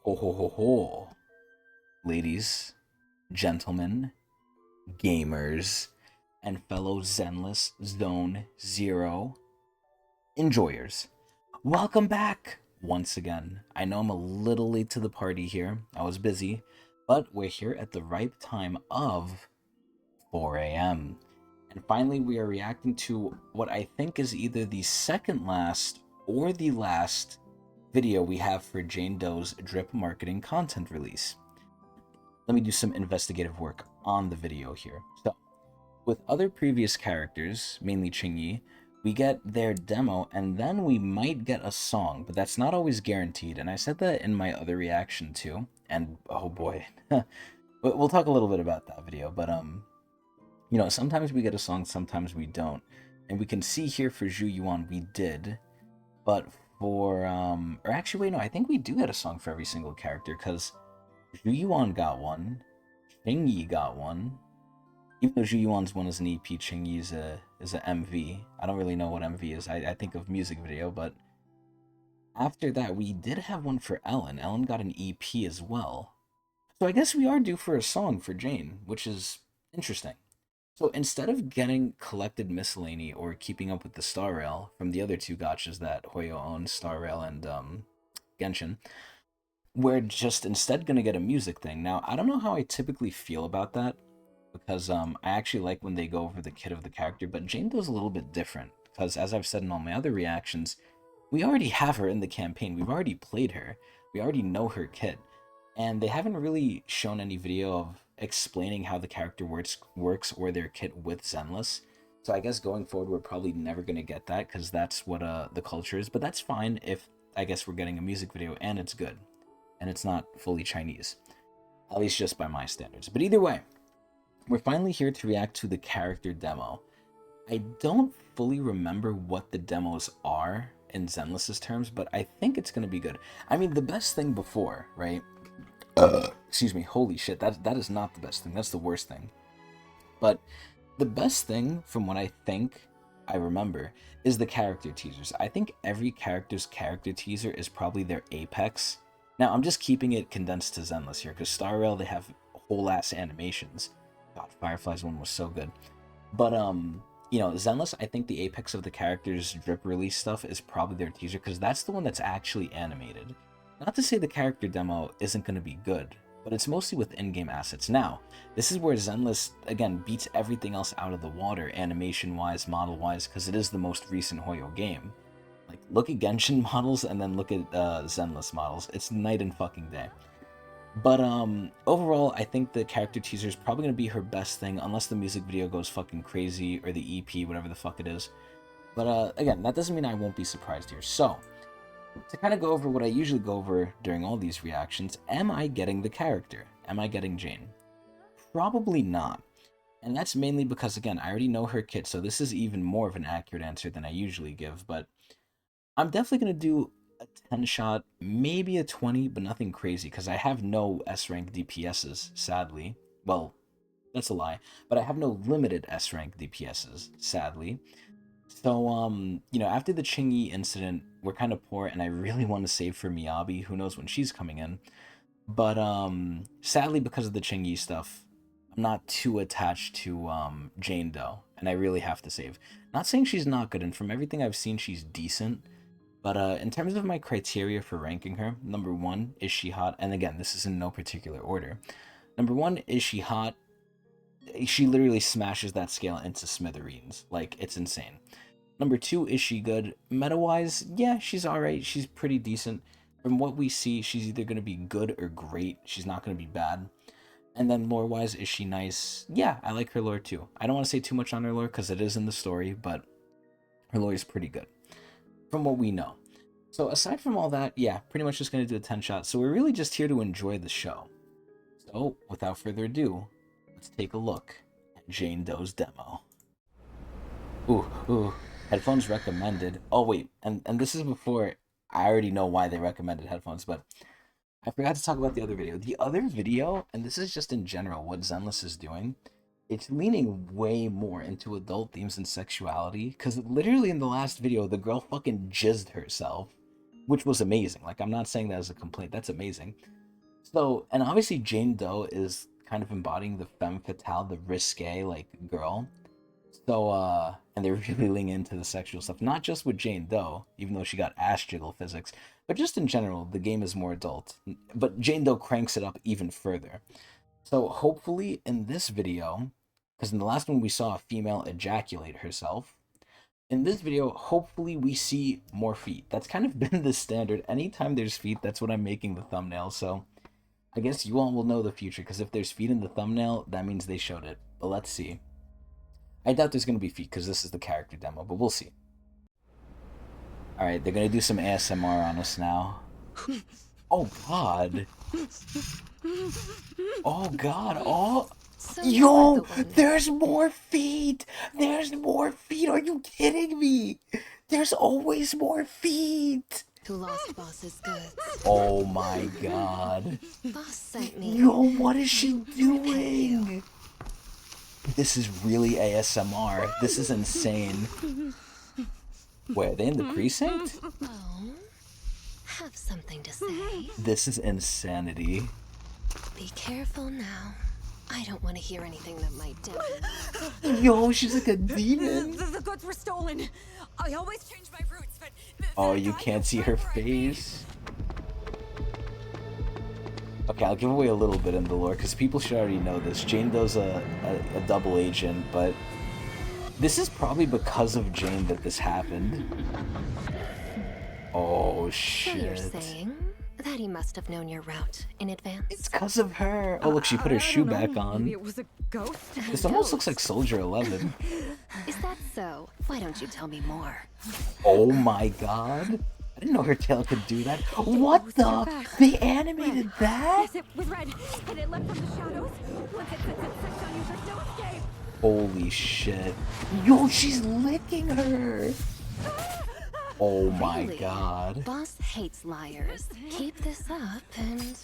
Ho ho ho ho. Ladies, gentlemen, gamers, and fellow Zenless Zone Zero enjoyers. Welcome back once again. I know I'm a little late to the party here. I was busy, but we're here at the ripe time of 4 a.m. And finally, we are reacting to what I think is either the second last or the last video we have for Jane Doe's drip marketing content release. Let me do some investigative work on the video here. So, with other previous characters, mainly Qingyi, we get their demo and then we might get a song, but that's not always guaranteed. And I said that in my other reaction too. And oh boy, we'll talk a little bit about that video. But sometimes we get a song, sometimes we don't. And we can see here for Zhu Yuan we did, but for or actually wait, no, I think we do get a song for every single character because Zhu Yuan got one, Qingyi got one. Even though Zhu Yuan's one is an EP, Qingyi's is a MV. I don't really know what MV is. I think of music video, but after that, we did have one for Ellen. Ellen got an EP as well. So I guess we are due for a song for Jane, which is interesting. So instead of getting collected miscellany or keeping up with the Star Rail from the other two gotchas that Hoyo owns, Star Rail and Genshin, we're just instead gonna get a music thing. Now, I don't know how I typically feel about that because I actually like when they go over the kit of the character, but Jane Doe's a little bit different because, as I've said in all my other reactions, we already have her in the campaign. We've already played her. We already know her kit, and they haven't really shown any video of explaining how the character works or their kit with Zenless. So I guess going forward, we're probably never gonna get that because that's what the culture is. But that's fine if I guess we're getting a music video and it's good and it's not fully Chinese, at least just by my standards. But either way, we're finally here to react to the character demo. I don't fully remember what the demos are in Zenless's terms, but I think it's going to be good. I mean, the best thing before, right? Excuse me, holy shit, that is not the best thing. That's the worst thing. But the best thing, from what I think I remember, is the character teasers. I think every character's character teaser is probably their apex. Now, I'm just keeping it condensed to Zenless here, because Star Rail, they have whole ass animations. God, Firefly's one was so good. But, Zenless, I think the apex of the character's drip release stuff is probably their teaser, because that's the one that's actually animated. Not to say the character demo isn't going to be good, but it's mostly with in-game assets. Now, this is where Zenless, again, beats everything else out of the water, animation-wise, model-wise, because it is the most recent Hoyo game. Like, look at Genshin models and then look at Zenless models. It's night and fucking day. But overall, I think the character teaser is probably going to be her best thing, unless the music video goes fucking crazy, or the EP, whatever the fuck it is. But again, that doesn't mean I won't be surprised here. So, to kind of go over what I usually go over during all these reactions, am I getting the character? Am I getting Jane? Probably not. And that's mainly because, again, I already know her kit, so this is even more of an accurate answer than I usually give, but I'm definitely going to do a 10 shot, maybe a 20, but nothing crazy, because I have no S-rank DPSs, sadly. Well, that's a lie, but I have no limited S-rank DPSs, sadly. So, after the Qingyi incident, we're kind of poor, and I really want to save for Miyabi. Who knows when she's coming in? But, sadly, because of the Qingyi stuff, I'm not too attached to, Jane Doe, and I really have to save. Not saying she's not good, and from everything I've seen, she's decent. But, in terms of my criteria for ranking her, number one, is she hot? And again, this is in no particular order. Number one, is she hot? She literally smashes that scale into smithereens. Like, it's insane. Number two, is she good? Meta-wise, yeah, she's alright. She's pretty decent. From what we see, she's either going to be good or great. She's not going to be bad. And then lore-wise, is she nice? Yeah, I like her lore too. I don't want to say too much on her lore because it is in the story, but her lore is pretty good from what we know. So aside from all that, yeah, pretty much just going to do a 10 shot. So we're really just here to enjoy the show. So without further ado, let's take a look at Jane Doe's demo. Ooh. Headphones recommended. Oh, wait. And this is before I already know why they recommended headphones, but I forgot to talk about the other video. The other video, and this is just in general what Zenless is doing, it's leaning way more into adult themes and sexuality, because literally in the last video, the girl fucking jizzed herself. which was amazing. Like, I'm not saying that as a complaint. That's amazing. So, and obviously Jane Doe is kind of embodying the femme fatale, the risque, like, girl. So, and they're really leaning into the sexual stuff, not just with Jane Doe, even though she got ass jiggle physics, but just in general, the game is more adult. But Jane Doe cranks it up even further. So, hopefully, in this video, because in the last one we saw a female ejaculate herself, in this video, hopefully we see more feet. That's kind of been the standard. Anytime there's feet, that's what I'm making the thumbnail. So I guess you all will know the future, because if there's feet in the thumbnail, that means they showed it. But let's see. I doubt there's going to be feet, because this is the character demo, but we'll see. Alright, they're going to do some ASMR on us now. Oh, God. Oh, God. Oh... So Yo, there's more feet! There's more feet! Are you kidding me? There's always more feet! Who lost Boss's goods? Oh my god. Boss sent me. Yo, what is she doing? This is really ASMR. This is insane. Wait, are they in the precinct? Oh, have something to say. This is insanity. Be careful now. I don't want to hear anything that might damage. Yo, she's like a demon. The goods were stolen. I always change my routes, but... Oh, you can't see her face? Okay, I'll give away a little bit in the lore, because people should already know this. Jane Doe's a double agent, but this is probably because of Jane that this happened. Oh, shit. So you're saying that he must have known your route in advance? It's because of her. Oh, look, she put her shoe back on. Maybe it was a ghost? This almost looks like Soldier 11. Is that so? Why don't you tell me more? Oh my god. I didn't know her tail could do that. What the? They animated that? Yes, it was red, and it leapt from the shadows. Once it sets its sights on you, there's no escape. Holy shit. Yo, she's licking her. Oh my Really? god. Boss hates liars. Keep this up and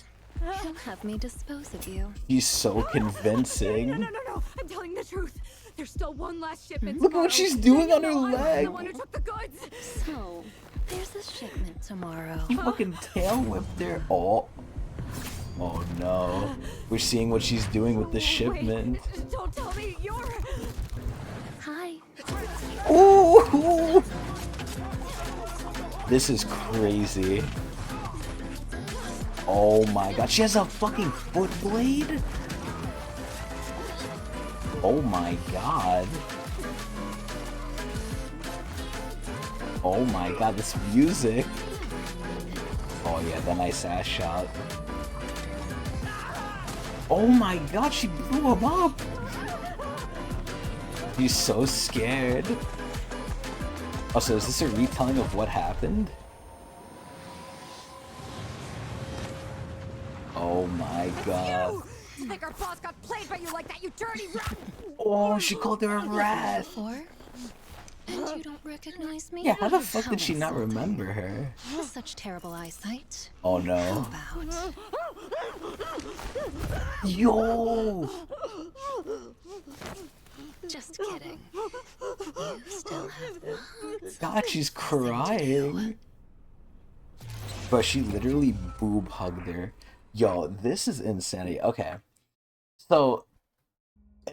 he'll have me dispose of you. She's so convincing. No, I'm telling the truth. There's still one last shipment Look at tomorrow. what she's doing on her I was leg. the one who took the goods. So, there's a shipment tomorrow. You fucking tail whipped her. Oh. Oh no. We're seeing what she's doing with the shipment. Wait, don't tell me you're... Hi. Ooh. This is crazy. Oh my god. She has a fucking foot blade? Oh my god. Oh my god, this music. Oh yeah, the nice ass shot. Oh my god, she blew him up. He's so scared. Oh, so is this a retelling of what happened? Oh my god. You think our boss got played by you like that, you dirty rat? Oh, she called her a rat. Before? And you don't recognize me? Yeah, how the fuck How did she not insulting. remember her? Such terrible eyesight. Oh How no. about... Yo! Just kidding. You still have the... God, she's crying. But she literally boob hugged her. Yo, this is insanity. Okay. So,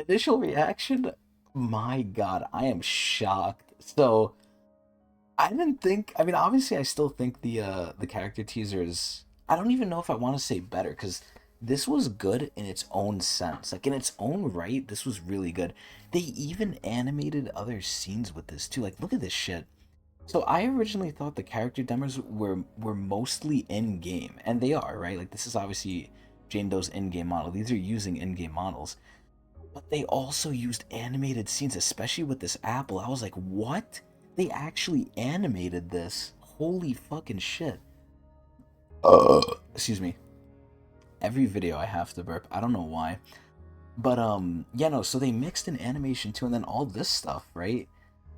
initial reaction, my god, I am shocked. So, I didn't think, I mean, obviously I still think the character teaser is, I don't even know if I want to say better, because this was good in its own sense. Like, in its own right, this was really good. They even animated other scenes with this, too. Like, look at this shit. So, I originally thought the character demos were mostly in-game, and they are, right? Like, this is obviously Jane Doe's in-game model. These are using in-game models. But they also used animated scenes, especially with this apple. I was like, what? They actually animated this. Holy fucking shit. Excuse me. Every video I have to burp. I don't know why. But, yeah, no, so they mixed in animation too, and then all this stuff, right?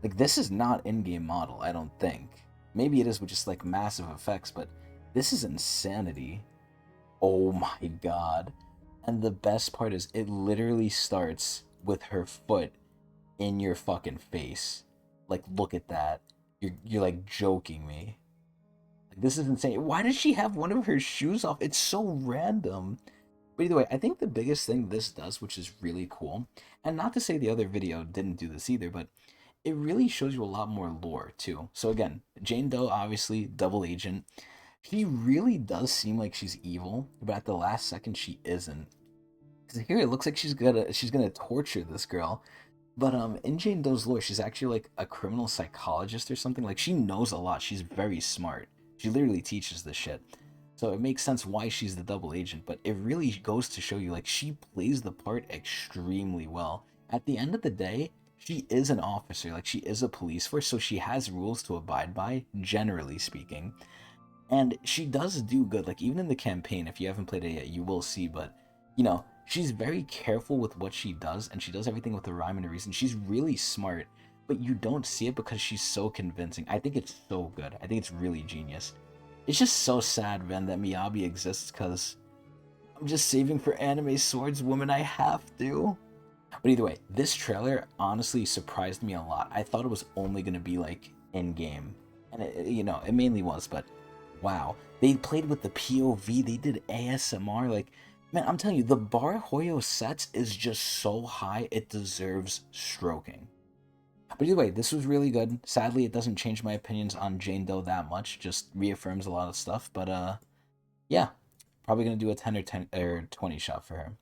Like, this is not in-game model, I don't think. Maybe it is with just, like, massive effects, but this is insanity. Oh my god. And the best part is, it literally starts with her foot in your fucking face. Like, look at that. You're like, joking me. Like, this is insane. Why does she have one of her shoes off? It's so random. But either way, I think the biggest thing this does, which is really cool, and not to say the other video didn't do this either, but it really shows you a lot more lore too. So again, Jane Doe, obviously double agent. She really does seem like she's evil, but at the last second she isn't. Because here it looks like she's gonna torture this girl. But in Jane Doe's lore, she's actually like a criminal psychologist or something. Like she knows a lot. She's very smart. She literally teaches this shit. So it makes sense why she's the double agent, but it really goes to show you like she plays the part extremely well. At the end of the day, she is an officer, like she is a police force, so she has rules to abide by, generally speaking. And she does do good, like even in the campaign, if you haven't played it yet, you will see, but she's very careful with what she does, and she does everything with a rhyme and a reason. She's really smart, but you don't see it because she's so convincing. I think it's so good. I think it's really genius. It's just so sad, man, that Miyabi exists, because I'm just saving for anime swordswoman. I have to. But either way, this trailer honestly surprised me a lot. I thought it was only going to be like in-game. And it mainly was, but wow. They played with the POV, they did ASMR. Like, man, I'm telling you, the bar Hoyo sets is just so high, it deserves stroking. But either way, this was really good. Sadly, it doesn't change my opinions on Jane Doe that much. Just reaffirms a lot of stuff. But yeah, probably gonna do a 10 or 20 shot for her.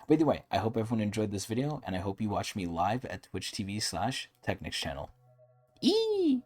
But either way, I hope everyone enjoyed this video, and I hope you watch me live at Twitch TV/Tecnics channel. Eee!